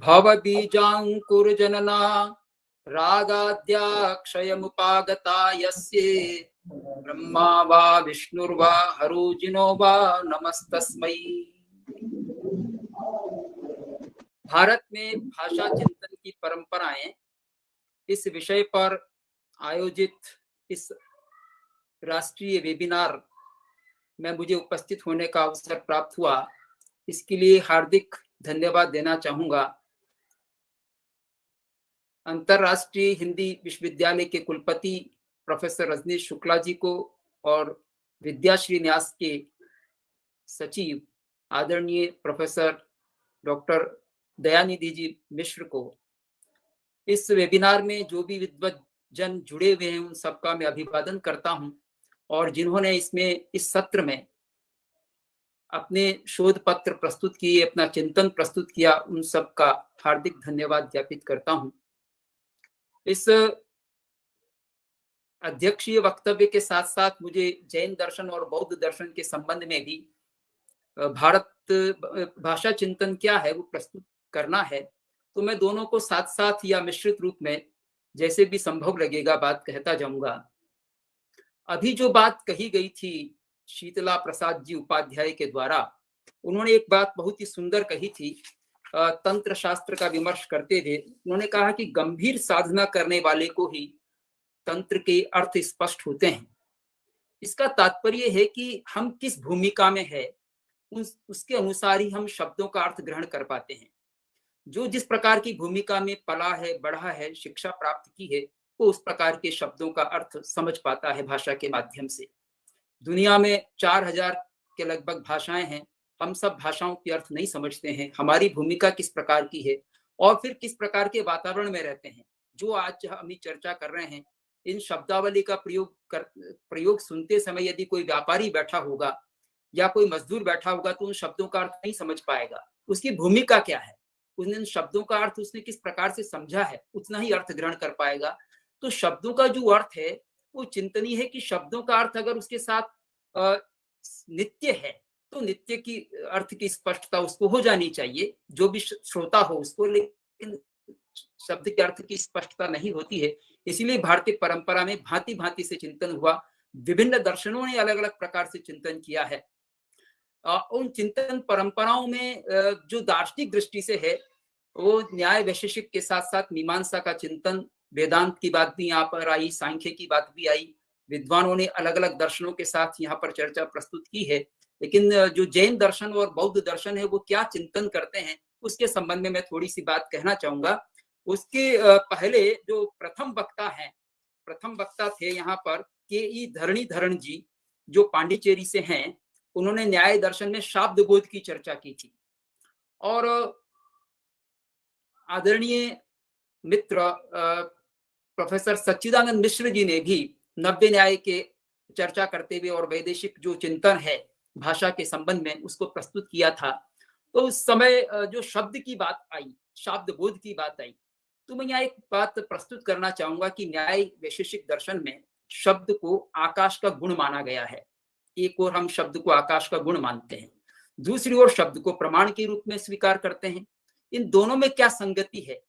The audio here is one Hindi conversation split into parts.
भवबीजाङ्कुरजनना रागाद्याक्षयमुपागता यस्ये ब्रह्मा वा विष्णुर्वा हरुजिनो वा नमस्तस्मै। भारत में भाषा चिंतन की परंपराएं, इस विषय पर आयोजित इस राष्ट्रीय वेबिनार में मुझे उपस्थित होने का अवसर प्राप्त हुआ। इसके लिए हार्दिक धन्यवाद देना चाहूंगा अंतर्राष्ट्रीय हिंदी विश्वविद्यालय के कुलपति प्रोफेसर रजनीश शुक्ला जी को और विद्याश्री न्यास के सचिव आदरणीय प्रोफेसर डॉक्टर दयानिधि जी मिश्र को। इस वेबिनार में जो भी विद्वजन जुड़े हुए हैं उन सबका मैं अभिवादन करता हूं, और जिन्होंने इस सत्र में अपने शोध पत्र प्रस्तुत किए, अपना चिंतन प्रस्तुत किया, उन सबका हार्दिक धन्यवाद ज्ञापित करता हूं। इस अध्यक्षीय वक्तव्य के साथ साथ मुझे जैन दर्शन और बौद्ध दर्शन के संबंध में भी भारत भाषा चिंतन क्या है वो प्रस्तुत करना है। तो मैं दोनों को साथ साथ या मिश्रित रूप में जैसे भी संभव लगेगा बात कहता जाऊंगा। अभी जो बात कही गई थी शीतला प्रसाद जी उपाध्याय के द्वारा, उन्होंने एक बात बहुत ही सुंदर कही थी। तंत्र शास्त्र का विमर्श करते हुए उन्होंने कहा कि गंभीर साधना करने वाले को ही तंत्र के अर्थ स्पष्ट होते हैं। इसका तात्पर्य है कि हम किस भूमिका में है उसके अनुसार ही हम शब्दों का अर्थ ग्रहण कर पाते हैं। जो जिस प्रकार की भूमिका में पला है, बढ़ा है, शिक्षा प्राप्त की है, वो उस प्रकार के शब्दों का अर्थ समझ पाता है भाषा के माध्यम से। दुनिया में 4000 के लगभग भाषाएं हैं। हम सब भाषाओं के अर्थ नहीं समझते हैं। हमारी भूमिका किस प्रकार की है और फिर किस प्रकार के वातावरण में रहते हैं। जो आज हम चर्चा कर रहे हैं, इन शब्दावली का प्रयोग सुनते समय यदि कोई व्यापारी बैठा होगा या कोई मजदूर बैठा होगा तो उन शब्दों का अर्थ नहीं समझ पाएगा। उसकी भूमिका क्या है, उन शब्दों का अर्थ उसने किस प्रकार से समझा है, उतना ही अर्थ ग्रहण कर पाएगा। तो शब्दों का जो अर्थ है वो चिंतनीय है कि शब्दों का अर्थ अगर उसके साथ नित्य है तो नित्य की अर्थ की स्पष्टता उसको हो जानी चाहिए, जो भी श्रोता हो उसको। लेकिन शब्द के अर्थ की स्पष्टता नहीं होती है। इसीलिए भारतीय परंपरा में भांति भांति से चिंतन हुआ। विभिन्न दर्शनों ने अलग अलग प्रकार से चिंतन किया है। उन चिंतन परंपराओं में जो दार्शनिक दृष्टि से है वो न्याय वैशेषिक के साथ साथ मीमांसा का चिंतन, वेदांत की बात भी यहाँ पर आई, सांख्य की बात भी आई। विद्वानों ने अलग अलग दर्शनों के साथ यहाँ पर चर्चा प्रस्तुत की है। लेकिन जो जैन दर्शन और बौद्ध दर्शन है वो क्या चिंतन करते हैं उसके संबंध में मैं थोड़ी सी बात कहना चाहूंगा। उसके पहले जो प्रथम वक्ता थे यहाँ पर के.ई. धरणीधरन जी, जो पांडिचेरी से हैं। उन्होंने न्याय दर्शन में शाब्द बोध की चर्चा की थी। और आदरणीय मित्र प्रोफेसर सच्चिदानंद मिश्र जी ने भी नव्य न्याय के चर्चा करते हुए और वैदेशिक जो चिंतन है भाषा के संबंध में उसको प्रस्तुत किया था। तो उस समय जो शब्द की बात आई, शाब्द बोध की बात आई, तो मैं यहाँ एक बात प्रस्तुत करना चाहूंगा कि न्याय वैशेषिक दर्शन में शब्द को आकाश का गुण माना गया है। एक ओर हम शब्द को आकाश का गुण मानते हैं, दूसरी ओर शब्द को प्रमाण के रूप में स्वीकार करते हैं। इन दोनों में क्या संगति है,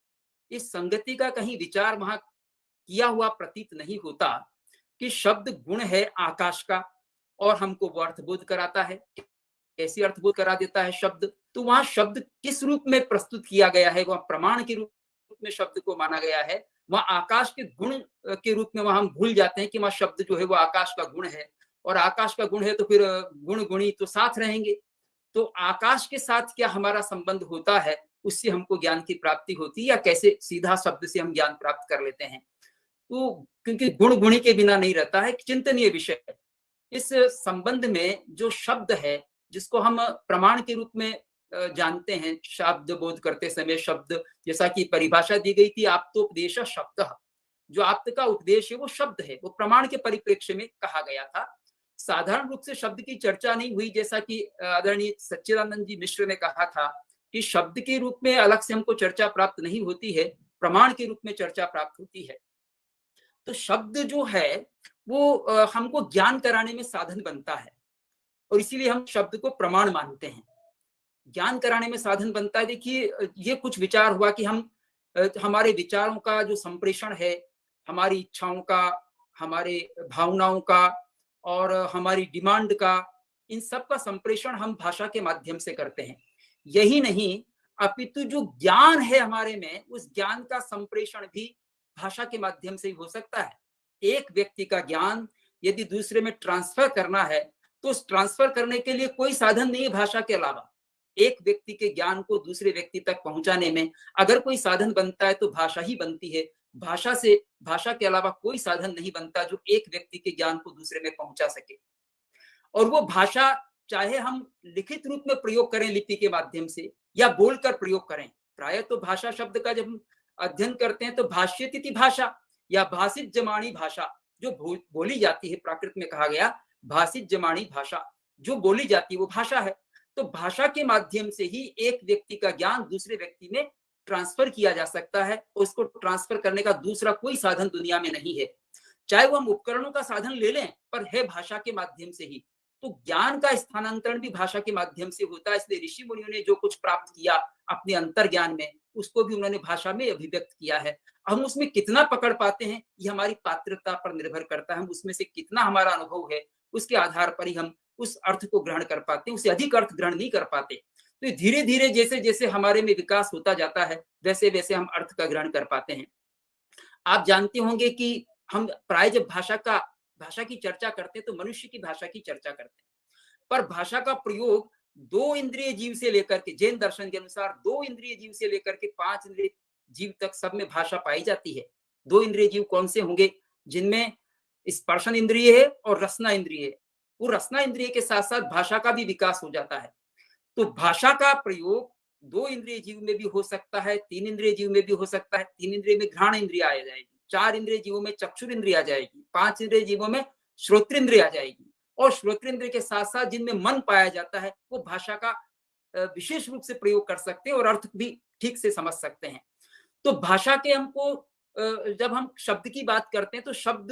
इस संगति का कहीं विचार वहां किया हुआ प्रतीत नहीं होता कि शब्द गुण है आकाश का और हमको वो अर्थबोध कराता है। कैसी अर्थबोध करा देता है शब्द, तो वहां शब्द किस रूप में प्रस्तुत किया गया है, वहां प्रमाण के रूप में शब्द को माना गया है। वहां आकाश के गुण के रूप में वहां हम भूल जाते हैं कि वहां शब्द जो है वो आकाश का गुण है, और आकाश का गुण है तो फिर गुण गुणी तो साथ रहेंगे। तो आकाश के साथ क्या हमारा संबंध होता है, उससे हमको ज्ञान की प्राप्ति होती है, या कैसे सीधा शब्द से हम ज्ञान प्राप्त कर लेते हैं। तो क्योंकि गुण गुणी के बिना नहीं रहता है, चिंतनीय विषय है। इस संबंध में जो शब्द है जिसको हम प्रमाण के रूप में जानते हैं, शब्द बोध करते समय शब्द, जैसा कि परिभाषा दी गई थी, आप्तोपदेश शब्द, जो आप्त का उपदेश है वो शब्द है, वो प्रमाण के परिप्रेक्ष्य में कहा गया था। साधारण रूप से शब्द की चर्चा नहीं हुई, जैसा कि आदरणीय सच्चिदानंद जी मिश्र ने कहा था कि शब्द के रूप में अलग से हमको चर्चा प्राप्त नहीं होती है, प्रमाण के रूप में चर्चा प्राप्त होती है। तो शब्द जो है वो हमको ज्ञान कराने में साधन बनता है, और इसीलिए हम शब्द को प्रमाण मानते हैं। ज्ञान कराने में साधन बनता है। देखिए, ये कुछ विचार हुआ कि हम हमारे विचारों का जो संप्रेषण है, हमारी इच्छाओं का, हमारे भावनाओं का और हमारी डिमांड का, इन सब का संप्रेषण हम भाषा के माध्यम से करते हैं। यही नहीं, अपितु जो ज्ञान है हमारे में, उस ज्ञान का संप्रेषण भी भाषा के माध्यम से ही हो सकता है। एक व्यक्ति का ज्ञान यदि दूसरे में ट्रांसफर करना है, तो उस ट्रांसफर करने के लिए कोई साधन नहीं है भाषा के अलावा। एक व्यक्ति के ज्ञान को दूसरे व्यक्ति तक पहुंचाने में अगर कोई साधन बनता है तो भाषा ही बनती है। भाषा के अलावा कोई साधन नहीं बनता जो एक व्यक्ति के ज्ञान को दूसरे में पहुंचा सके। और वो भाषा चाहे हम लिखित रूप में प्रयोग करें लिपि के माध्यम से या बोलकर प्रयोग करें। प्रायः तो भाषा शब्द का जब हम अध्ययन करते हैं तो भाष्यतिथि भाषा या भाषित जमानी भाषा जो बोली जाती है, प्राकृत में कहा गया भाषित जमानी भाषा, जो बोली जाती है वो भाषा है। तो भाषा के माध्यम से ही एक व्यक्ति का ज्ञान दूसरे व्यक्ति में ट्रांसफर किया जा सकता है। उसको ट्रांसफर करने का दूसरा कोई साधन दुनिया में नहीं है, चाहे वो हम उपकरणों का साधन ले लें, पर है भाषा के माध्यम से ही। तो ज्ञान का स्थानांतरण भी भाषा के माध्यम से होता है। इसलिए ऋषि मुनियों ने जो कुछ प्राप्त किया अपने अंतर ज्ञान में, उसको भी उन्होंने भाषा में अभिव्यक्त किया है। हम उसमें कितना पकड़ पाते हैं, ये हमारी पात्रता पर निर्भर करता है। हम उसमें से कितना हमारा अनुभव है, उसके आधार पर ही हम उस अर्थ को ग्रहण कर पाते हैं, उससे अधिक अर्थ ग्रहण नहीं कर पाते। तो धीरे धीरे जैसे जैसे हमारे में विकास होता जाता है, वैसे वैसे हम अर्थ का ग्रहण कर पाते हैं। आप जानते होंगे कि हम प्राय जब भाषा की चर्चा करते हैं तो मनुष्य की भाषा की चर्चा करते हैं, पर भाषा का प्रयोग 2 इंद्रिय जीव से लेकर के, जैन दर्शन के अनुसार 2 इंद्रिय जीव से लेकर के 5 इंद्रिय जीव तक सब में भाषा पाई जाती है। 2 इंद्रिय जीव कौन से होंगे? जिनमें स्पर्शन इंद्रिय है और रसना इंद्रिय है। वो रसना इंद्रिय के साथ साथ भाषा का भी विकास हो जाता है। तो भाषा का प्रयोग 2 इंद्रिय जीव में भी हो सकता है, 3 इंद्रिय जीव में भी हो सकता है। 3 इंद्रिय में घ्राण इंद्रिय आ जाएगी, 4 इंद्रिय जीवों में चक्षुर इंद्रिय आ जाएगी, 5 इंद्रिय जीवों में श्रोत्र आ जाएगी। और श्रोत्र के साथ साथ जिनमें मन पाया जाता है, वो भाषा का विशेष रूप से प्रयोग कर सकते हैं और अर्थ भी ठीक से समझ सकते हैं। तो भाषा के हमको जब हम शब्द की बात करते हैं तो शब्द,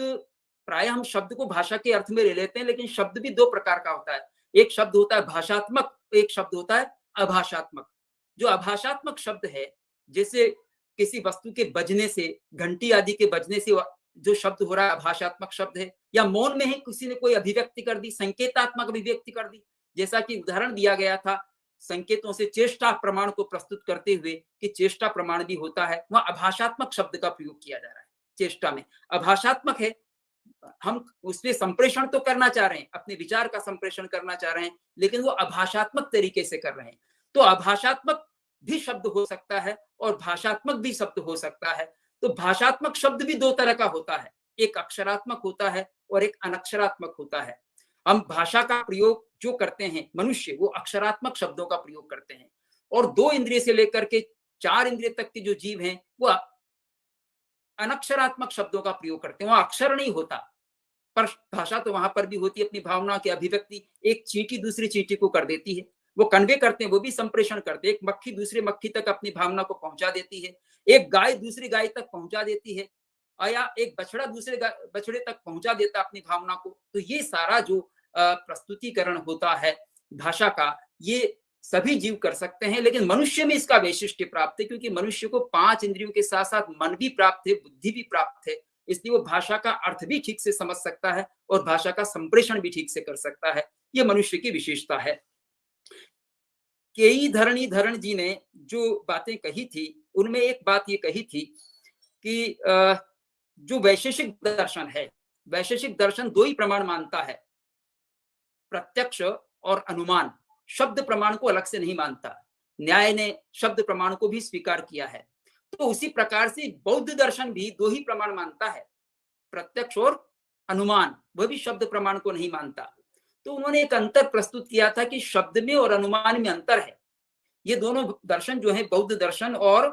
प्राय हम शब्द को भाषा के अर्थ में ले लेते हैं, लेकिन शब्द भी 2 प्रकार का होता है। एक शब्द होता है भाषात्मक, एक शब्द होता है अभाषात्मक। जो अभाषात्मक शब्द है, जैसे किसी वस्तु के बजने से, घंटी आदि के बजने से जो शब्द हो रहा है भाषात्मक शब्द है, या मौन में ही किसी ने कोई अभिव्यक्ति कर दी, संकेतात्मक अभिव्यक्ति कर दी। जैसा कि उदाहरण दिया गया था संकेतों से चेष्टा प्रमाण को प्रस्तुत करते हुए कि चेष्टा प्रमाण भी होता है, वहां अभाषात्मक शब्द का प्रयोग किया जा रहा है। चेष्टा में अभाषात्मक है, हम उसमें संप्रेषण तो करना चाह रहे हैं, अपने विचार का संप्रेषण करना चाह रहे हैं, लेकिन वो अभाषात्मक तरीके से कर रहे हैं। तो अभाषात्मक भी शब्द हो सकता है और भाषात्मक भी शब्द हो सकता है। तो भाषात्मक शब्द भी 2 तरह का होता है, एक अक्षरात्मक होता है और एक अनक्षरात्मक होता है। हम भाषा का प्रयोग जो करते हैं मनुष्य, वो अक्षरात्मक शब्दों का प्रयोग करते हैं, और 2 इंद्रिय से लेकर के 4 इंद्रिय तक के जो जीव हैं वो अनक्षरात्मक शब्दों का प्रयोग करते हैं। वहां अक्षर नहीं होता, पर भाषा तो वहां पर भी होती है। अपनी भावना की अभिव्यक्ति एक चींटी दूसरी चींटी को कर देती है, वो कन्वे करते हैं, वो भी संप्रेषण करते हैं। एक मक्खी दूसरे मक्खी तक अपनी भावना को पहुंचा देती है, एक गाय दूसरी गाय तक पहुंचा देती है, या एक बछड़ा दूसरे बछड़े तक पहुंचा देता अपनी भावना को। तो ये सारा जो प्रस्तुतिकरण होता है भाषा का, ये सभी जीव कर सकते हैं, लेकिन मनुष्य में इसका वैशिष्ट्य प्राप्त है, क्योंकि मनुष्य को 5 इंद्रियों के साथ साथ मन भी प्राप्त है, बुद्धि भी प्राप्त है। इसलिए वो भाषा का अर्थ भी ठीक से समझ सकता है और भाषा का संप्रेषण भी ठीक से कर सकता है। ये मनुष्य की विशेषता है। केई धरण जी ने जो बातें कही थी, उनमें एक बात ये कही थी कि जो वैशेषिक दर्शन है, वैशेषिक दर्शन 2 ही प्रमाण मानता है, प्रत्यक्ष और अनुमान। शब्द प्रमाण को अलग से नहीं मानता। न्याय ने शब्द प्रमाण को भी स्वीकार किया है। तो उसी प्रकार से बौद्ध दर्शन भी 2 ही प्रमाण मानता है, प्रत्यक्ष और अनुमान। वह भी शब्द प्रमाण को नहीं मानता। तो उन्होंने एक अंतर प्रस्तुत किया था कि शब्द में और अनुमान में अंतर है। ये दोनों दर्शन जो है, बौद्ध दर्शन और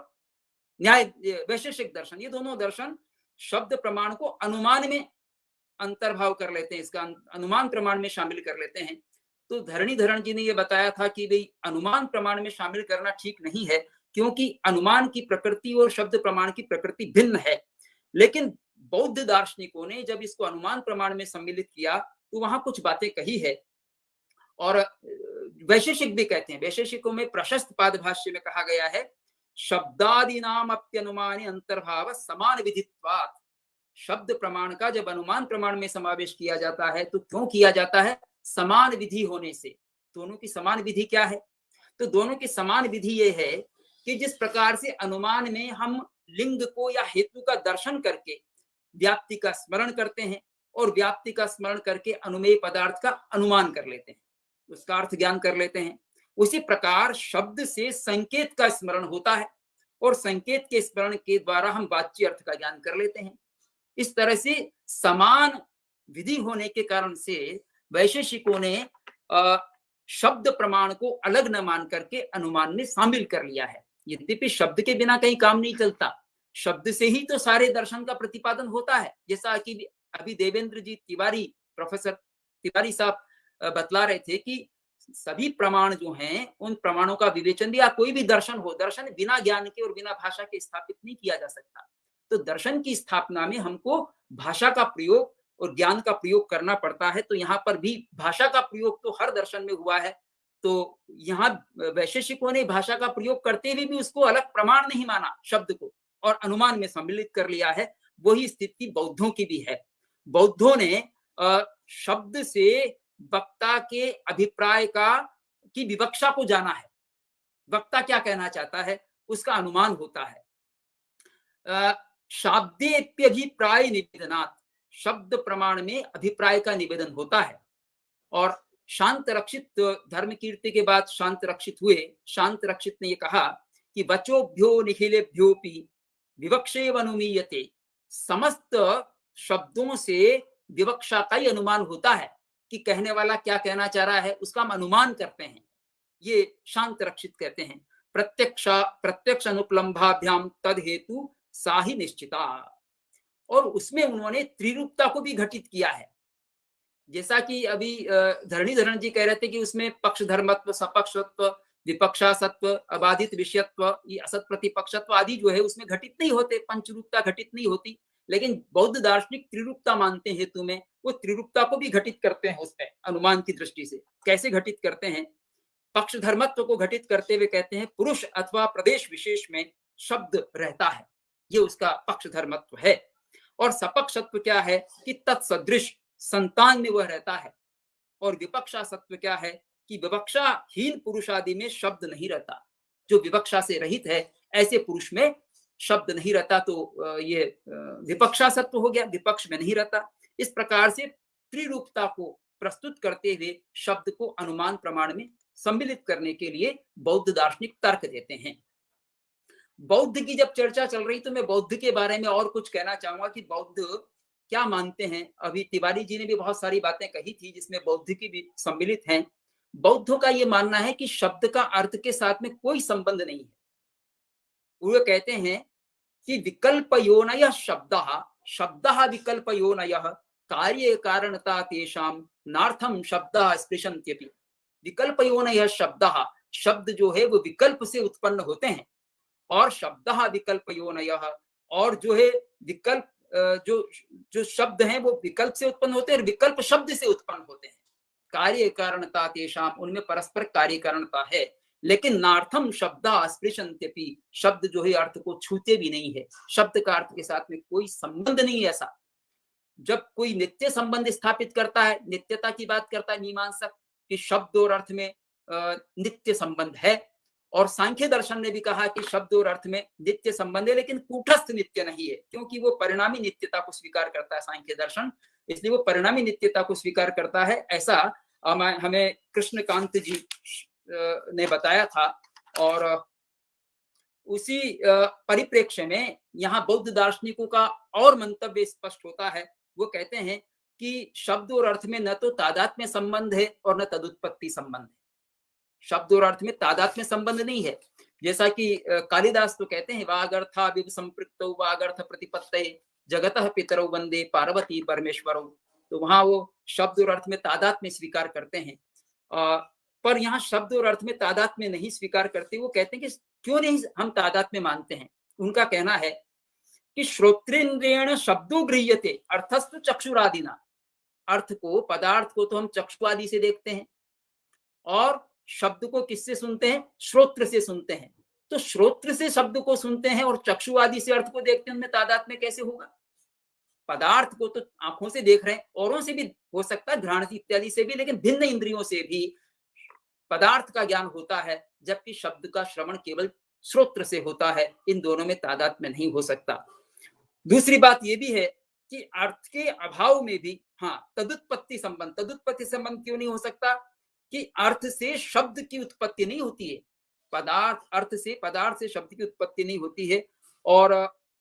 न्याय वैशेषिक दर्शन, ये दोनों दर्शन शब्द प्रमाण को अनुमान में अंतर्भाव कर लेते हैं, इसका अनुमान प्रमाण में शामिल कर लेते हैं। तो धरण जी ने यह बताया था कि भाई अनुमान प्रमाण में शामिल करना ठीक नहीं है, क्योंकि अनुमान की प्रकृति और शब्द प्रमाण की प्रकृति भिन्न है। लेकिन बौद्ध दार्शनिकों ने जब इसको अनुमान प्रमाण में सम्मिलित किया तो वहां कुछ बातें कही है, और वैशेषिक भी कहते हैं। वैशेषिकों में प्रशस्त पादभाष्य में कहा गया है, शब्दादीनाम अप्यनुमानि अंतर्भाव समान विधित्वात्। शब्द प्रमाण का जब अनुमान प्रमाण में समावेश किया जाता है तो क्यों किया जाता है? समान विधि होने से। दोनों की समान विधि क्या है? तो दोनों की समान विधि ये है कि जिस प्रकार से अनुमान में हम लिंग को या हेतु का दर्शन करके व्याप्ति का स्मरण करते हैं और व्याप्ति का स्मरण करके अनुमेय पदार्थ का अनुमान कर लेते हैं, उसका अर्थ ज्ञान कर लेते हैं, उसी प्रकार शब्द से संकेत का स्मरण होता है और संकेत के स्मरण के द्वारा हम वाच्य अर्थ का ज्ञान कर लेते हैं। इस तरह से समान विधि होने के कारण से वैशेषिकों ने शब्द प्रमाण को अलग न मान करके अनुमान में शामिल कर लिया है। यद्यपि शब्द के बिना कहीं काम नहीं चलता, शब्द से ही तो सारे दर्शन का प्रतिपादन होता है। जैसा कि अभी देवेंद्र जी तिवारी, प्रोफेसर तिवारी साहब बतला रहे थे कि सभी प्रमाण जो हैं उन प्रमाणों का विवेचन भी, या कोई भी दर्शन हो, दर्शन बिना ज्ञान के और बिना भाषा के स्थापित नहीं किया जा सकता। तो दर्शन की स्थापना में हमको भाषा का प्रयोग और ज्ञान का प्रयोग करना पड़ता है। तो यहाँ पर भी भाषा का प्रयोग तो हर दर्शन में हुआ है। तो यहाँ वैशेषिकों ने भाषा का प्रयोग करते हुए भी उसको अलग प्रमाण नहीं माना शब्द को और अनुमान में सम्मिलित कर लिया है। वही स्थिति बौद्धों की भी है। बौद्धों ने शब्द से वक्ता के अभिप्राय की विवक्षा को जाना है। वक्ता क्या कहना चाहता है उसका अनुमान होता है। शाब्देप्यभिप्राय निवेदनात्, शब्द प्रमाण में अभिप्राय का निवेदन होता है। और शांत रक्षित, धर्म कीर्ति के बाद शांत रक्षित हुए, शांत रक्षित ने ये कहा कि वचोभ्यो निखिलेभ्योपि विवक्षेव अनुमीयते, समस्त शब्दों से विवक्षा का ही अनुमान होता है कि कहने वाला क्या कहना चाह रहा है, उसका हम अनुमान करते हैं। ये शांत रक्षित कहते हैं। प्रत्यक्ष अनुपलम्भाभ्याम तद हेतु साही निश्चिता। और उसमें उन्होंने त्रिरूपता को भी घटित किया है। जैसा कि अभी धरणीधरण जी कह रहे थे कि उसमें पक्ष धर्मत्व, सपक्षत्व, विपक्षासत्व, अबाधित विषयत्व, ये असत प्रतिपक्षत्व आदि जो है उसमें घटित नहीं होते, पंचरूपता घटित नहीं होती। लेकिन बौद्ध दार्शनिक त्रिरूपता मानते हैं हेतु में, वो त्रिरूपता को भी घटित करते हैं उसमें अनुमान की दृष्टि से। कैसे घटित करते हैं? पक्ष धर्मत्व को घटित करते हुए कहते हैं पुरुष अथवा प्रदेश विशेष में शब्द रहता है, ये उसका पक्ष धर्मत्व है। और सपक्षत्व क्या है कि तत्सदृश संतान में वह रहता है। और विपक्षा सत्व क्या है कि विवक्षाहीन पुरुष आदि में शब्द नहीं रहता। जो विवक्षा से रहित है ऐसे पुरुष में शब्द नहीं रहता। तो ये विपक्षा सत्व हो गया, विपक्ष में नहीं रहता। इस प्रकार से त्रिरूपता को प्रस्तुत करते हुए शब्द को अनुमान प्रमाण में सम्मिलित करने के लिए बौद्ध दार्शनिक तर्क देते हैं। बौद्ध की जब चर्चा चल रही तो मैं बौद्ध के बारे में और कुछ कहना चाहूंगा कि बौद्ध क्या मानते हैं। अभी तिवारी जी ने भी बहुत सारी बातें कही थी जिसमें बौद्ध की भी सम्मिलित हैं। बौद्धों का ये मानना है कि शब्द का अर्थ के साथ में कोई संबंध नहीं है। वो कहते हैं कि विकल्पयोनयः शब्दः, शब्दः विकल्पयोनयः कार्य कारणता तेषां नार्थं शब्दः स्पृशन्त्यपि। विकल्पयोनयः शब्दः, शब्द जो है वो विकल्प से उत्पन्न होते हैं। और शब्दः विकल्पयोनयः, और जो है विकल्प जो शब्द हैं वो विकल्प से उत्पन्न होते हैं और विकल्प शब्द से उत्पन्न होते हैं। कार्य कारणता तेषां, उनमें परस्पर कार्य कारणता है। लेकिन नार्थम शब्दा स्पृशन्त्यपि, शब्द जो है अर्थ को छूते भी नहीं है। शब्द का अर्थ के साथ में कोई संबंध नहीं है। ऐसा जब कोई नित्य संबंध स्थापित करता है, नित्यता की बात करता है मीमांसक कि शब्द और अर्थ में नित्य संबंध है। और सांख्य दर्शन ने भी कहा कि शब्द और अर्थ में नित्य संबंध है, लेकिन कूटस्थ नित्य नहीं है, क्योंकि वो परिणामी नित्यता को स्वीकार करता है सांख्य दर्शन, इसलिए वो परिणामी नित्यता को स्वीकार करता है। ऐसा हमें कृष्णकांत जी ने बताया था। और उसी परिप्रेक्ष्य में यहाँ बौद्ध दार्शनिकों का और मंतव्य स्पष्ट होता है। वो कहते हैं कि शब्द और अर्थ में न तो तादात्म्य संबंध है और न तदुत्पत्ति संबंध है। शब्द और अर्थ में तादात्म्य संबंध नहीं है। जैसा कि कालिदास तो कहते हैं वागर्था विव संपृक्तौ वागर्थ प्रतिपत्तये जगतः पितरौ वंदे पार्वती परमेश्वरौ। तो वहां वो शब्द और अर्थ में तादात्म्य स्वीकार करते हैं। पर यहाँ शब्द और अर्थ में तादात्म्य नहीं स्वीकार करते। वो कहते हैं कि क्यों नहीं हम तादात्म्य मानते हैं। उनका कहना है कि श्रोत्रेन्द्रियेण शब्दो गृह्यते अर्थस्तु चक्षुरादिना। अर्थ को, पदार्थ को तो हम चक्षु आदि से देखते हैं और शब्द को किससे सुनते हैं? श्रोत्र से सुनते हैं। तो श्रोत्र से शब्द को सुनते हैं और चक्षु आदि से अर्थ को देखते हैं, उनमें तादात्म्य कैसे होगा? पदार्थ को तो आंखों से देख रहे हैं, औरों से भी हो सकता है, घ्राण इत्यादि से भी, लेकिन भिन्न इंद्रियों से भी पदार्थ का ज्ञान होता है, जबकि शब्द का श्रवण केवल श्रोत्र से होता है। इन दोनों में तादात्म्य नहीं हो सकता। दूसरी बात यह भी है कि अर्थ के अभाव में भी तदुत्पत्ति संबंध क्यों नहीं हो सकता? कि अर्थ से शब्द की उत्पत्ति नहीं होती है, अर्थ से पदार्थ से शब्द की उत्पत्ति नहीं होती है, और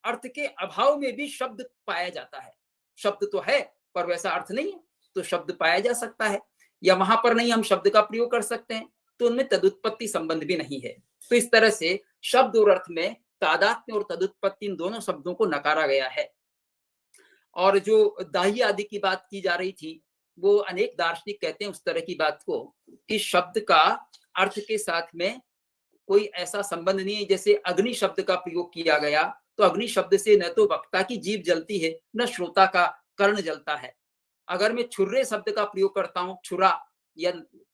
अर्थ के अभाव में भी शब्द पाया जाता है। शब्द तो है पर वैसा अर्थ नहीं है, तो शब्द पाया जा सकता है, या वहां पर नहीं हम शब्द का प्रयोग कर सकते हैं, तो उनमें तदुत्पत्ति संबंध भी नहीं है। तो इस तरह से शब्द और अर्थ में तादात्म्य और तदुत्पत्ति, इन दोनों शब्दों को नकारा गया है। और जो दाह्य आदि की बात की जा रही थी, वो अनेक दार्शनिक कहते हैं उस तरह की बात को कि शब्द का अर्थ के साथ में कोई ऐसा संबंध नहीं है। जैसे अग्नि शब्द का प्रयोग किया गया, तो अग्नि शब्द से न तो वक्ता की जीभ जलती है, न श्रोता का कर्ण जलता है। अगर मैं छुर्रे शब्द का प्रयोग करता हूँ, छुरा, या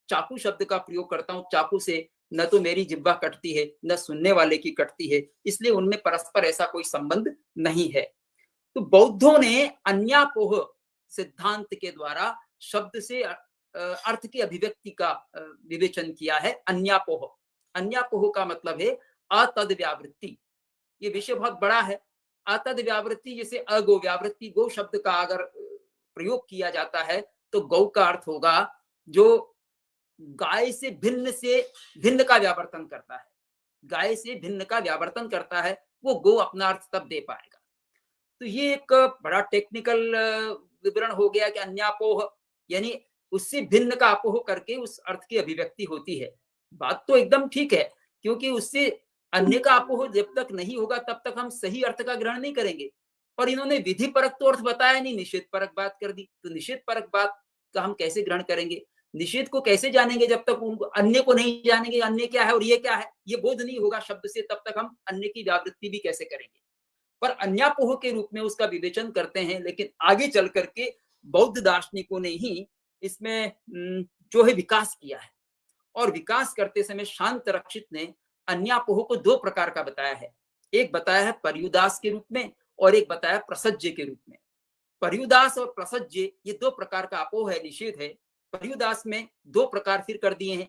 चाकू शब्द का प्रयोग करता हूँ, चाकू से न तो मेरी जिह्वा कटती है, न सुनने वाले की कटती है, इसलिए उनमें परस्पर ऐसा कोई संबंध नहीं है। तो बौद्धों ने अन्यापोह सिद्धांत के द्वारा शब्द से अर्थ की अभिव्यक्ति का विवेचन किया है। अन्यापोह का मतलब है अतद व्यावृत्ति। ये विषय बहुत बड़ा है। अतद व्यावृत्ति, जैसे अगो व्यावृत्ति, गो शब्द का अगर प्रयोग किया जाता है तो गौ का अर्थ होगा जो गाय से भिन्न का व्यावर्तन करता है। गाय से भिन्न का व्यावर्तन करता है, वो गो अपना अर्थ तब दे पाएगा। तो ये एक बड़ा टेक्निकल विवरण हो गया कि अन्यापोह यानी उससे भिन्न का अपोह करके उस अर्थ की अभिव्यक्ति होती है। बात तो एकदम ठीक है, क्योंकि उससे अन्य का अपोह जब तक नहीं होगा तब तक हम सही अर्थ का ग्रहण नहीं करेंगे। और इन्होंने विधि परक तो अर्थ बताया नहीं, निषेध परक बात कर दी। तो निषेध परक बात का हम कैसे ग्रहण करेंगे? निषेध को कैसे जानेंगे जब तक उनको अन्य को नहीं जानेंगे, अन्य क्या है और ये क्या है, ये बोध नहीं होगा शब्द से, तब तक हम अन्य की व्यावृत्ति भी कैसे करेंगे? पर अन्यापोह के रूप में उसका विवेचन करते हैं। लेकिन आगे चल करके बौद्ध दार्शनिकों ने ही इसमें जो है विकास किया है, और विकास करते समय शांत रक्षित ने अन्यापोह को दो प्रकार का बताया है। एक बताया है पर्युदास के रूप में, और एक बताया प्रसज्य के रूप में। पर्युदास और प्रसज्य ये दो प्रकार का अपोह है, निषेध है। पर्युदास में दो प्रकार फिर कर दिए हैं,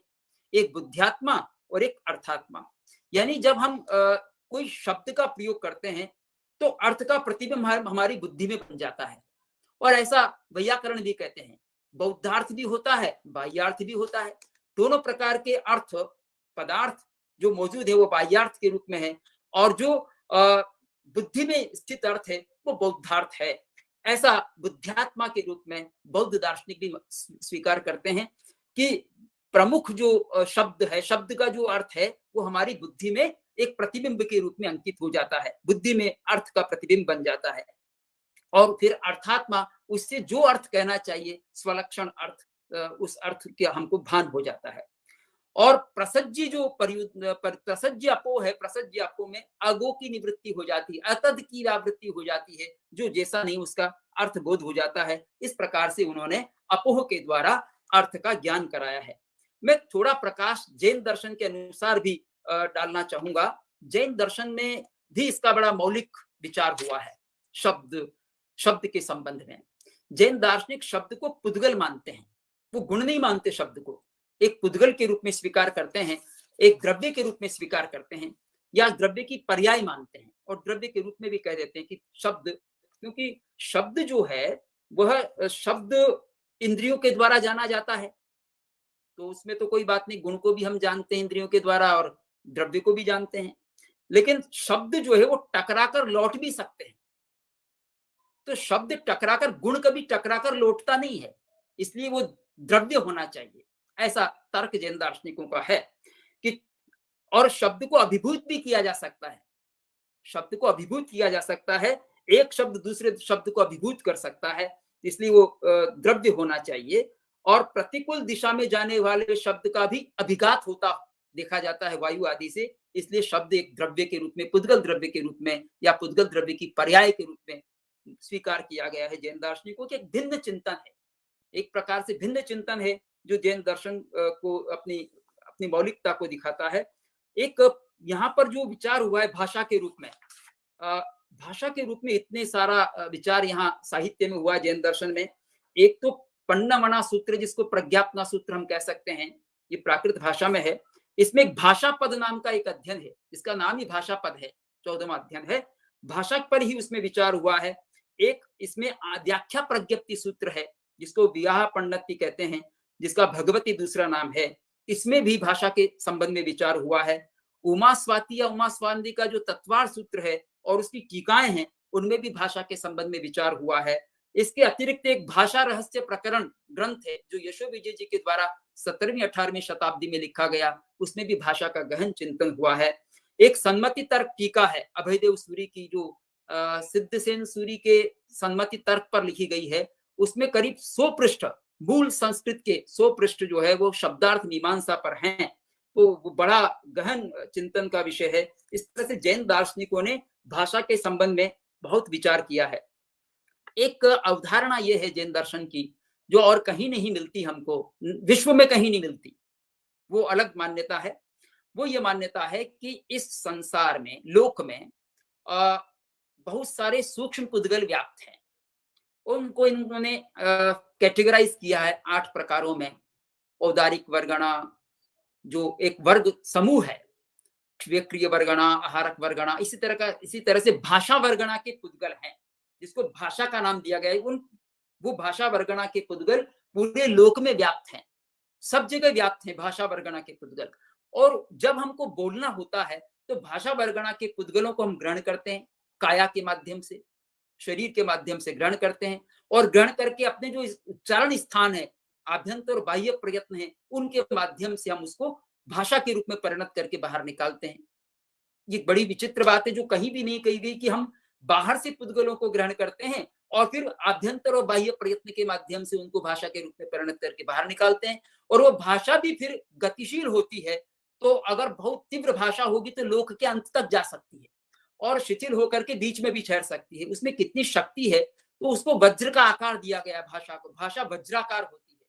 एक बुद्ध्यात्मा और एक अर्थात्मा। यानी जब हम कोई शब्द का प्रयोग करते हैं तो अर्थ का प्रतिबिंब हमारी बुद्धि में बन जाता है, और ऐसा वैयाकरण भी कहते हैं। बौद्धार्थ भी होता है, बाह्यार्थ भी होता है। दोनों प्रकार के अर्थ पदार्थ जो मौजूद है वो बाह्यार्थ के रूप में है, और जो बुद्धि में स्थित अर्थ है वो बौद्धार्थ है। ऐसा बुद्ध्यात्मा के रूप में बौद्ध दार्शनिक भी स्वीकार करते हैं कि प्रमुख जो शब्द है, शब्द का जो अर्थ है वो हमारी बुद्धि में एक प्रतिबिंब के रूप में अंकित हो जाता है, बुद्धि में अर्थ का प्रतिबिंब बन जाता है। और फिर अर्थात्मा, उससे जो अर्थ कहना चाहिए स्वलक्षण अर्थ, उस अर्थ का हमको भान हो जाता है। और प्रसज्य जो प्रसज्य अपोह है, प्रसज्य अपोह में अगो की निवृत्ति हो जाती है, अतद की व्यावृत्ति हो जाती है, जो जैसा नहीं उसका अर्थ बोध हो जाता है। इस प्रकार से उन्होंने अपोह के द्वारा अर्थ का ज्ञान कराया है। मैं थोड़ा प्रकाश जैन दर्शन के अनुसार भी डालना चाहूंगा। जैन दर्शन में भी इसका बड़ा मौलिक विचार हुआ है शब्द के संबंध में। जैन दार्शनिक शब्द को पुद्गल मानते हैं, वो गुण नहीं मानते। शब्द को एक पुद्गल के रूप में स्वीकार करते हैं, एक द्रव्य के रूप में स्वीकार करते हैं, या द्रव्य की पर्याय मानते हैं, और द्रव्य के रूप में भी कह देते हैं कि शब्द, क्योंकि शब्द जो है वह शब्द इंद्रियों के द्वारा जाना जाता है, तो उसमें तो कोई बात नहीं। गुण को भी हम जानते हैं इंद्रियों के द्वारा, और द्रव्य को भी जानते हैं। लेकिन शब्द जो है वो टकराकर लौट भी सकते हैं। तो शब्द टकराकर, गुण कभी टकराकर लौटता नहीं है, इसलिए वो द्रव्य होना चाहिए, ऐसा तर्क जैन दार्शनिकों का है। कि और शब्द को अभिभूत भी किया जा सकता है, शब्द को अभिभूत किया जा सकता है, एक शब्द दूसरे शब्द को अभिभूत कर सकता है, इसलिए वो द्रव्य होना चाहिए। और प्रतिकूल दिशा में जाने वाले शब्द का भी अभिघात होता देखा जाता है वायु आदि से, इसलिए शब्द एक द्रव्य के रूप में, पुद्गल द्रव्य के रूप में, या पुद्गल द्रव्य की पर्याय के रूप में स्वीकार किया गया है जैन दार्शनिकों के। एक भिन्न चिंतन है, एक प्रकार से भिन्न चिंतन है जो जैन दर्शन को अपनी अपनी मौलिकता को दिखाता है। एक यहाँ पर जो विचार हुआ है भाषा के रूप में, भाषा के रूप में इतने सारा विचार यहाँ साहित्य में हुआ है जैन दर्शन में। एक तो पन्नमना सूत्र, जिसको प्रज्ञापना सूत्र हम कह सकते हैं, ये प्राकृत भाषा में है। इसमें एक भाषा पद नाम का एक अध्ययन है, इसका नाम ही भाषा पद है, 14वां अध्ययन है, भाषा पर ही उसमें विचार हुआ है। एक इसमें व्याख्या प्रज्ञप्ति सूत्र है, जिसको विवाह पंडिती कहते हैं, जिसका भगवती दूसरा नाम है, इसमें भी भाषा के संबंध में विचार हुआ है। उमा स्वाति या उमा स्वाति का जो तत्वार सूत्र है और उसकी टीकाएं हैं, उनमें भी भाषा के संबंध में विचार हुआ है। इसके अतिरिक्त एक भाषा रहस्य प्रकरण ग्रंथ है, जो यशो विजय जी के द्वारा 17वीं 18वीं शताब्दी में लिखा गया, उसमें भी भाषा का गहन चिंतन हुआ है। एक सन्मति तर्क टीका है अभयदेव सूरी की, जो सिद्धसेन सूरी के सन्मति तर्क पर लिखी गई है। उसमें करीब 100 पृष्ठ, मूल संस्कृत के 100 पृष्ठ जो है वो शब्दार्थ मीमांसा पर हैं, तो वो बड़ा गहन चिंतन का विषय है। इस तरह से जैन दार्शनिकों ने भाषा के संबंध में बहुत विचार किया है। एक अवधारणा ये है जैन दर्शन की, जो और कहीं नहीं मिलती, हमको विश्व में कहीं नहीं मिलती, वो अलग मान्यता है। वो ये मान्यता है कि इस संसार में, लोक में बहुत सारे सूक्ष्म पुद्गल व्याप्त हैं। उनको इन्होंने कैटेगराइज किया है 8 प्रकारों में। औदारिक वर्गणा, जो एक वर्ग समूह है, व्यक्रिय वर्गणा, आहारक वर्गणा, इसी तरह से भाषा वर्गणा के पुद्गल हैं, जिसको भाषा का नाम दिया गया है। वो भाषा वर्गणा के पुद्गल पूरे लोक में व्याप्त हैं, सब जगह व्याप्त हैं भाषा वर्गणा के पुद्गल। और जब हमको बोलना होता है तो भाषा वर्गणा के पुद्गलों को हम ग्रहण करते हैं, काया के माध्यम से, शरीर के माध्यम से ग्रहण करते हैं, और ग्रहण करके अपने जो उच्चारण स्थान है, आभ्यंतर और बाह्य प्रयत्न है, उनके माध्यम से हम उसको भाषा के रूप में परिणत करके बाहर निकालते हैं। ये बड़ी विचित्र बात है, जो कहीं भी नहीं कही गई, कि हम बाहर से पुद्गलों को ग्रहण करते हैं और फिर आभ्यंतर और बाह्य प्रयत्न के माध्यम से उनको भाषा के रूप में परिणत करके बाहर निकालते हैं। और वो भाषा भी फिर गतिशील होती है, तो अगर बहुत तीव्र भाषा होगी तो लोक के अंत तक जा सकती है, और शिथिल होकर के बीच में भी ठहर सकती है। उसमें कितनी शक्ति है, तो उसको वज्र का आकार दिया गया भाषा को। भाषा वज्राकार होती है,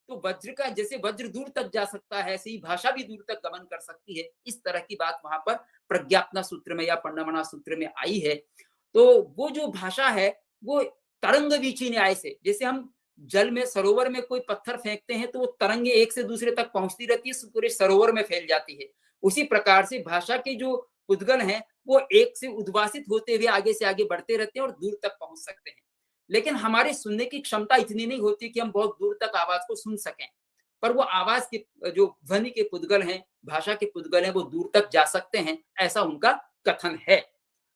तो वज्र का, जैसे वज्र दूर तक जा सकता है, ऐसे ही भाषा भी दूर तक गमन कर सकती है। इस तरह की बात वहां पर प्रज्ञापना सूत्र में या पन्नमना सूत्र में आई है। तो वो जो भाषा है वो तरंग वीची न्याय से, जैसे हम जल में, सरोवर में कोई पत्थर फेंकते हैं तो वो तरंगे एक से दूसरे तक पहुंचती रहती है, पूरे सरोवर में फैल जाती है। उसी प्रकार से भाषा के जो उद्गल हैं वो एक से उद्वासित होते हुए आगे से आगे बढ़ते रहते हैं और दूर तक पहुंच सकते हैं। लेकिन हमारे सुनने की क्षमता इतनी नहीं होती कि हम बहुत दूर तक आवाज को सुन सकें, पर वो आवाज के जो ध्वनि के पुद्गल हैं, भाषा के पुद्गल हैं, वो दूर तक जा सकते हैं, ऐसा उनका कथन है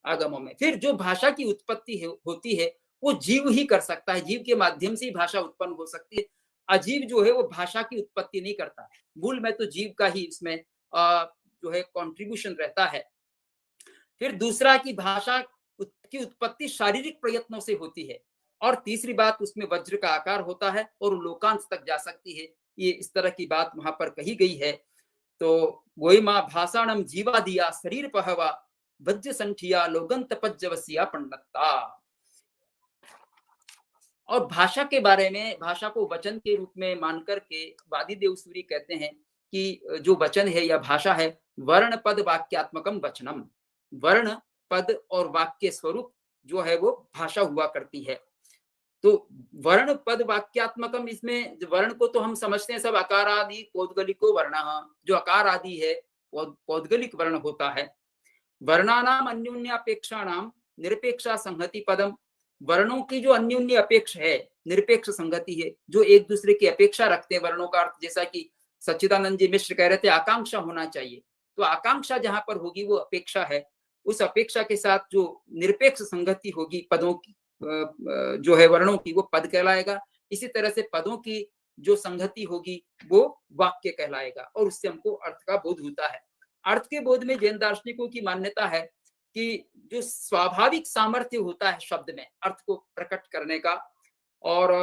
आगमों में। फिर जो भाषा की उत्पत्ति होती है वो जीव ही कर सकता है, जीव के माध्यम से ही भाषा उत्पन्न हो सकती है। अजीव जो है वो भाषा की उत्पत्ति नहीं करता, मूल में तो जीव का ही इसमें जो है कंट्रीब्यूशन रहता है। फिर दूसरा कि भाषा की उत्पत्ति शारीरिक प्रयत्नों से होती है, और तीसरी बात, उसमें वज्र का आकार होता है और लोकांत तक जा सकती है। ये इस तरह की बात वहां पर कही गई है। तो वही माँ भाषाणम जीवा दिया शरीर पहवा वज्र संठिया लोगन तपज्जवसिया पंडता। और भाषा के बारे में, भाषा को वचन के रूप में मानकर के वादी देव सूरी कहते हैं कि जो वचन है या भाषा है, वर्ण पद वाक्यात्मकम वचनम, वर्ण पद और वाक्य स्वरूप जो है वो भाषा हुआ करती है। तो वर्ण पद वाक्यात्मकम, इसमें वर्ण को तो हम समझते हैं सब आकार आदि पौद्गलिको वर्ण, जो आकार आदि है पौद्गलिक वर्ण होता है। वर्णानाम अन्योन्यापेक्षाणाम निरपेक्षा संहति पदम, वर्णों की जो अन्योन्य अपेक्ष है, निरपेक्ष संगति है, जो एक दूसरे की अपेक्षा रखते हैं वर्णों का अर्थ, जैसा कि सच्चिदानंद जी मिश्र कह रहे थे आकांक्षा होना चाहिए, तो आकांक्षा जहां पर होगी वो अपेक्षा है। उस अपेक्षा के साथ जो निरपेक्ष संगति होगी पदों की, जो है वर्णों की, वो पद कहलाएगा। इसी तरह से पदों की जो संगति होगी वो वाक्य कहलाएगा, और उससे हमको अर्थ का बोध होता है। अर्थ के बोध में जैन दार्शनिकों की मान्यता है कि जो स्वाभाविक सामर्थ्य होता है शब्द में अर्थ को प्रकट करने का, और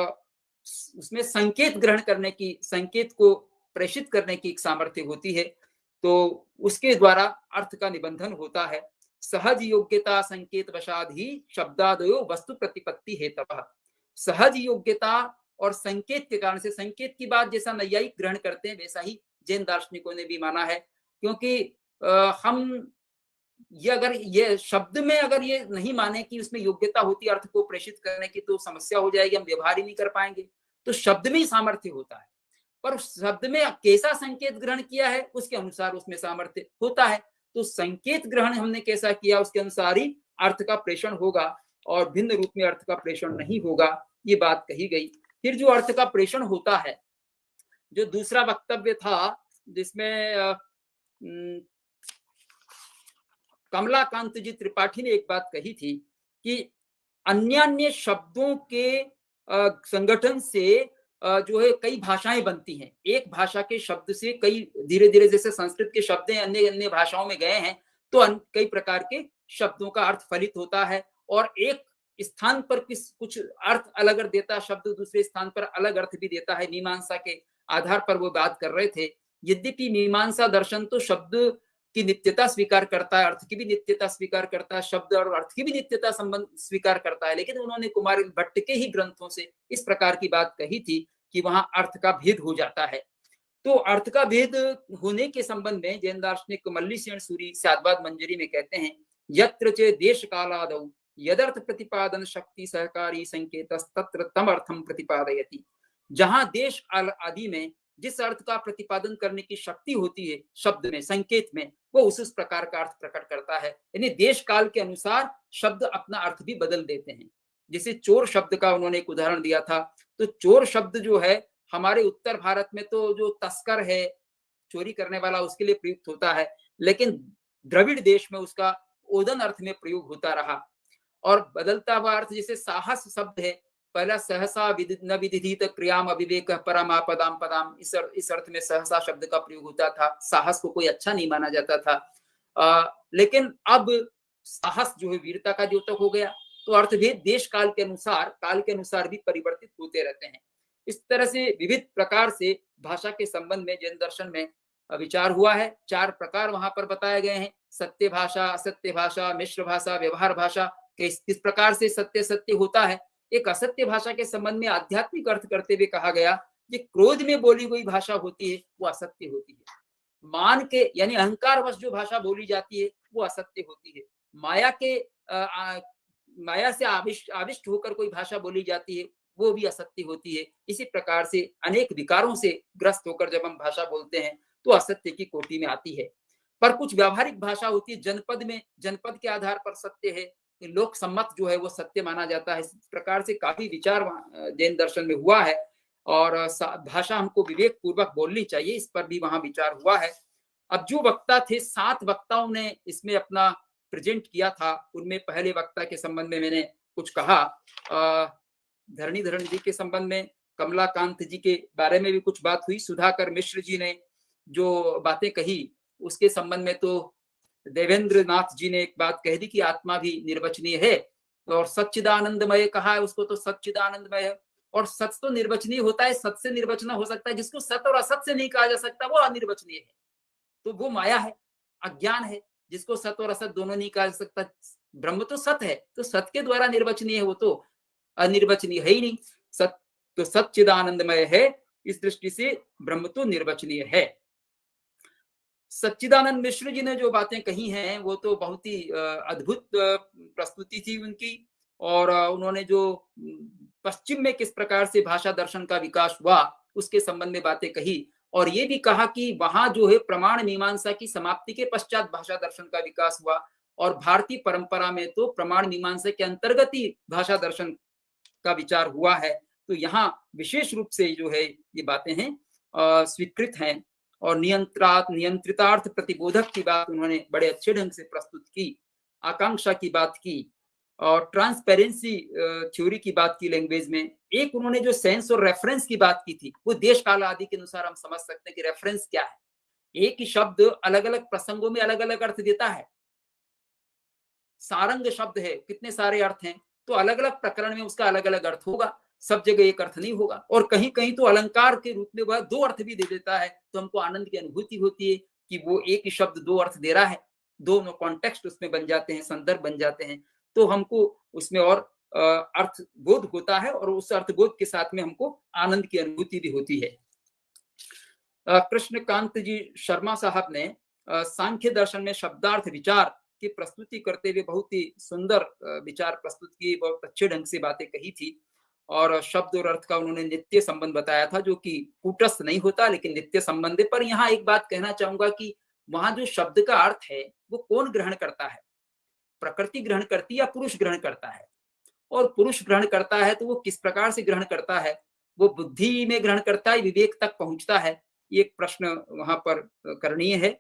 उसमें संकेत ग्रहण करने की, संकेत को प्रेषित करने की एक सामर्थ्य होती है, तो उसके द्वारा अर्थ का निबंधन होता है। सहज योग्यता संकेत वशाद ही शब्दादयो वस्तु प्रतिपत्ति हेतवः। सहज योग्यता और संकेत के कारण से, संकेत की बात जैसा नैयायिक ग्रहण करते हैं वैसा ही जैन दार्शनिकों ने भी माना है, क्योंकि हम ये अगर ये शब्द में अगर ये नहीं माने कि उसमें योग्यता होती है अर्थ को प्रेषित करने की, तो समस्या हो जाएगी, हम व्यवहार ही नहीं कर पाएंगे। तो शब्द में ही सामर्थ्य होता है, पर शब्द में कैसा संकेत ग्रहण किया है उसके अनुसार उसमें सामर्थ्य होता है। तो संकेत ग्रहण हमने कैसा किया उसके अनुसार ही अर्थ का प्रेषण होगा, और भिन्न रूप में अर्थ का प्रेषण नहीं होगा, ये बात कही गई। फिर जो अर्थ का प्रेषण होता है, जो दूसरा वक्तव्य था जिसमें कमलाकांत जी त्रिपाठी ने एक बात कही थी कि अन्य शब्दों के संगठन से जो है कई भाषाएं बनती हैं। एक भाषा के शब्द से कई धीरे धीरे, जैसे संस्कृत के शब्द अन्य अन्य भाषाओं में गए हैं, तो कई प्रकार के शब्दों का अर्थ फलित होता है, और एक स्थान पर कुछ अर्थ अलग अर्थ देता है शब्द, दूसरे स्थान पर अलग अर्थ भी देता है। मीमांसा के आधार पर वो बात कर रहे थे। यद्यपि मीमांसा दर्शन तो शब्द की नित्यता स्वीकार करता है, अर्थ की भी नित्यता स्वीकार करता है, शब्द और अर्थ की भी नित्यता संबंध स्वीकार करता है, लेकिन उन्होंने कुमार भट्ट के ही ग्रंथों से इस प्रकार की बात कही थी कि वहां अर्थ का भेद हो जाता है। तो अर्थ का भेद होने के संबंध में जैन दार्शनिक मल्लिसेन सूरी स्याद्वाद मंजरी में कहते हैं, यत्र चे देश कालादौ यदर्थ प्रतिपादन शक्ति सहकारी संकेत तत्र तम अर्थम प्रतिपादयति। जहां देश आदि में जिस अर्थ का प्रतिपादन करने की शक्ति होती है शब्द में, संकेत में, वो उस प्रकार का अर्थ प्रकट करता है। यानी देश काल के अनुसार शब्द अपना अर्थ भी बदल देते हैं। जैसे चोर शब्द का उन्होंने एक उदाहरण दिया था, तो चोर शब्द जो है हमारे उत्तर भारत में तो जो तस्कर है, चोरी करने वाला, उसके लिए प्रयुक्त होता है, लेकिन द्रविड़ देश में उसका ओदन अर्थ में प्रयोग होता रहा। और बदलता हुआ अर्थ, जैसे साहस शब्द है, पहला सहसा न विदित क्रियाम अविवेक परमापदाम पदाम, इस अर्थ में सहसा शब्द का प्रयोग होता था। साहस को कोई अच्छा नहीं माना जाता था, लेकिन अब साहस जो है वीरता का द्योतक हो गया। तो अर्थभेद देश काल के अनुसार भी परिवर्तित होते रहते हैं। इस तरह से विविध प्रकार से भाषा के संबंध में जैन दर्शन में विचार हुआ है। 4 प्रकार वहां पर बताए गए हैं, सत्य भाषा, असत्य भाषा, मिश्र भाषा, व्यवहार भाषा। किस प्रकार से सत्य होता है। एक असत्य भाषा के संबंध में आध्यात्मिक अर्थ करते हुए कहा गया कि क्रोध में बोली हुई भाषा होती है वो असत्य होती है। मान के यानी अहंकार वश जो भाषा बोली जाती है वो असत्य होती है। माया से आविष्ट होकर कोई भाषा बोली जाती है वो भी असत्य होती है। इसी प्रकार से अनेक विकारों से ग्रस्त होकर जब हम भाषा बोलते हैं तो असत्य की कोटि में आती है। पर कुछ व्यावहारिक भाषा होती है, जनपद के आधार पर सत्य है, लोक सम्मत जो है वो सत्य माना जाता है। इस प्रकार से काफी विचार जैन दर्शन में हुआ है, और भाषा हमको विवेक पूर्वक बोलनी चाहिए, इस पर भी वहां विचार हुआ है। अब जो वक्ता थे, 7 वक्ताओं ने इसमें अपना प्रेजेंट किया था। उनमें पहले वक्ता के संबंध में मैंने कुछ कहा, धरणीधर जी के संबंध में, कमलाकांत जी के बारे में भी कुछ बात हुई, सुधाकर मिश्र जी ने जो बातें कही उसके संबंध में तो देवेंद्र नाथ जी ने एक बात कह दी कि आत्मा भी निर्वचनीय है, और सच्चिदानंदमय कहा है उसको, तो सच्चिदानंदमय है। और सच तो निर्वचनीय होता है, सत से निर्वचन हो सकता है, जिसको सत और असत से नहीं कहा जा सकता वो अनिर्वचनीय है। तो वो माया है, अज्ञान है, जिसको सत और असत दोनों नहीं कहा जा सकता। ब्रह्म तो सत है, तो सत के द्वारा निर्वचनीय है, वो तो अनिर्वचनीय है ही नहीं। सत तो सच्चिदानंदमय है, इस दृष्टि से ब्रह्म तो निर्वचनीय है। सच्चिदानंद मिश्र जी ने जो बातें कही हैं वो तो बहुत ही अद्भुत प्रस्तुति थी उनकी, और उन्होंने जो पश्चिम में किस प्रकार से भाषा दर्शन का विकास हुआ उसके संबंध में बातें कही, और ये भी कहा कि वहां जो है प्रमाण मीमांसा की समाप्ति के पश्चात भाषा दर्शन का विकास हुआ, और भारतीय परंपरा में तो प्रमाण मीमांसा के अंतर्गत ही भाषा दर्शन का विचार हुआ है। तो यहाँ विशेष रूप से जो है ये बातें हैं स्वीकृत हैं, और नियंत्रितार्थ प्रतिबोधक की बात उन्होंने बड़े अच्छे ढंग से प्रस्तुत की, आकांक्षा की बात की, और ट्रांसपेरेंसी थ्योरी की बात की लैंग्वेज में। एक उन्होंने जो सेंस और रेफरेंस की बात की थी, वो देश काल आदि के अनुसार हम समझ सकते हैं कि रेफरेंस क्या है। एक ही शब्द अलग अलग प्रसंगों में अलग अलग अर्थ देता है। सारंग शब्द है, कितने सारे अर्थ हैं, तो अलग अलग प्रकरण में उसका अलग अलग अर्थ होगा, सब जगह एक अर्थ नहीं होगा। और कहीं कहीं तो अलंकार के रूप में वह 2 अर्थ भी दे देता है, तो हमको आनंद की अनुभूति होती है कि वो एक ही शब्द 2 अर्थ दे रहा है, दोनों कॉन्टेक्स्ट उसमें बन जाते हैं, संदर्भ बन जाते हैं, तो हमको उसमें और अर्थ बोध होता है, और उस अर्थ बोध के साथ में हमको आनंद की अनुभूति भी होती है। कृष्णकांत जी शर्मा साहब ने सांख्य दर्शन में शब्दार्थ विचार की प्रस्तुति करते हुए बहुत ही सुंदर विचार प्रस्तुत किए, बहुत अच्छे ढंग से बातें कही थी और शब्द और अर्थ का उन्होंने नित्य संबंध बताया था, जो कि कूटस्थ नहीं होता लेकिन नित्य संबंध है। पर यहाँ एक बात कहना चाहूंगा कि वहां जो शब्द का अर्थ है वो कौन ग्रहण करता है, प्रकृति ग्रहण करती है या पुरुष ग्रहण करता है? और पुरुष ग्रहण करता है तो वो किस प्रकार से ग्रहण करता है? वो बुद्धि में ग्रहण करता है, विवेक तक पहुंचता है? ये एक प्रश्न वहां पर करणीय है।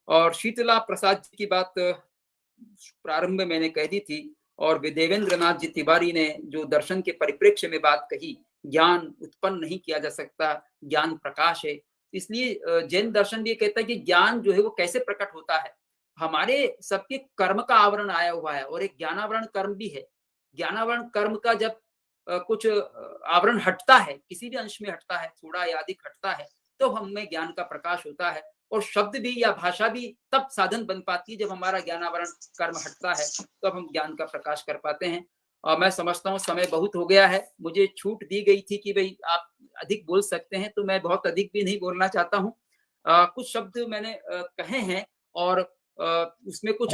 और शीतला प्रसाद जी की बात प्रारंभ में मैंने कह दी थी, और देवेंद्र नाथ जी तिवारी ने जो दर्शन के परिप्रेक्ष्य में बात कही, ज्ञान उत्पन्न नहीं किया जा सकता, ज्ञान प्रकाश है। इसलिए जैन दर्शन भी ये कहता है कि ज्ञान जो है वो कैसे प्रकट होता है? हमारे सबके कर्म का आवरण आया हुआ है और एक ज्ञानावरण कर्म भी है। ज्ञानावरण कर्म का जब कुछ आवरण हटता है, किसी भी अंश में हटता है, थोड़ा या अधिक हटता है, तो हमें ज्ञान का प्रकाश होता है। और शब्द भी या भाषा भी तब साधन बन पाती है जब हमारा ज्ञानावरण कर्म हटता है, तब हम ज्ञान का प्रकाश कर पाते हैं। और मैं समझता हूँ समय बहुत हो गया है, मुझे छूट दी गई थी कि भाई आप अधिक बोल सकते हैं, तो मैं बहुत अधिक भी नहीं बोलना चाहता हूँ। कुछ शब्द मैंने कहे हैं और उसमें कुछ